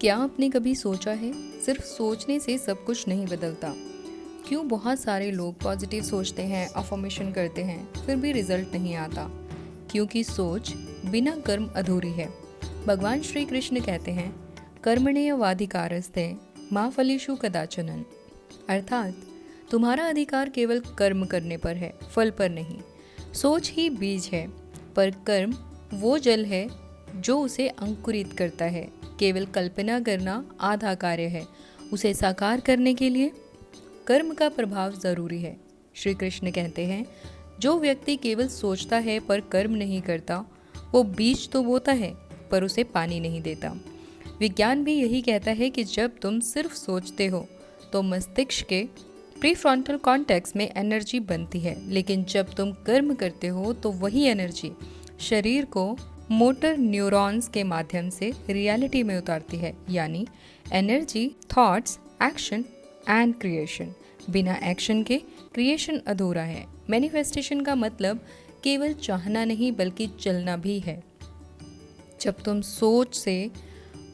क्या आपने कभी सोचा है, सिर्फ सोचने से सब कुछ नहीं बदलता? क्यों बहुत सारे लोग पॉजिटिव सोचते हैं, अफर्मेशन करते हैं, फिर भी रिजल्ट नहीं आता? क्योंकि सोच बिना कर्म अधूरी है। भगवान श्री कृष्ण कहते हैं, कर्मण्येवाधिकारस्ते मा फलेषु कदाचन। अर्थात तुम्हारा अधिकार केवल कर्म करने पर है, फल पर नहीं। सोच ही बीज है, पर कर्म वो जल है जो उसे अंकुरित करता है। केवल कल्पना करना आधा कार्य है, उसे साकार करने के लिए कर्म का प्रभाव जरूरी है। श्री कृष्ण कहते हैं, जो व्यक्ति केवल सोचता है पर कर्म नहीं करता, वो बीज तो बोता है पर उसे पानी नहीं देता। विज्ञान भी यही कहता है कि जब तुम सिर्फ सोचते हो तो मस्तिष्क के प्रीफ्रंटल कॉर्टेक्स में एनर्जी बनती है, लेकिन जब तुम कर्म करते हो तो वही एनर्जी शरीर को मोटर न्यूरॉन्स के माध्यम से रियलिटी में उतारती है। यानी energy, thoughts, action and creation. बिना एक्शन के क्रिएशन अधूरा है। मैनिफेस्टेशन का मतलब केवल चाहना नहीं बल्कि चलना भी है। जब तुम सोच से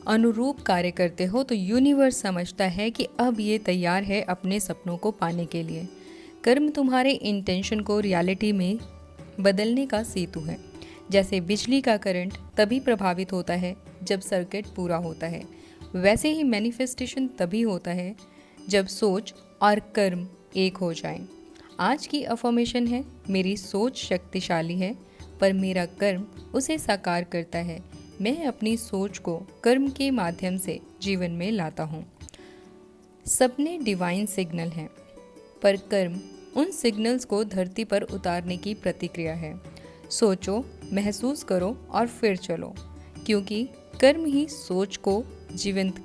अनुरूप कार्य करते हो तो यूनिवर्स समझता है कि अब ये तैयार है अपने सपनों को पाने के लिए। कर्म तुम्हारे इंटेंशन को रियलिटी में बदलने का सेतु है। जैसे बिजली का करंट तभी प्रभावित होता है जब सर्किट पूरा होता है, वैसे ही मैनिफेस्टेशन तभी होता है जब सोच और कर्म एक हो जाएं। आज की अफर्मेशन है, मेरी सोच शक्तिशाली है पर मेरा कर्म उसे साकार करता है। मैं अपनी सोच को कर्म के माध्यम से जीवन में लाता हूँ। सपने डिवाइन सिग्नल हैं, पर कर्म उन सिग्नल्स को धरती पर उतारने की प्रतिक्रिया है। सोचो, महसूस करो और फिर चलो, क्योंकि कर्म ही सोच को जीवंत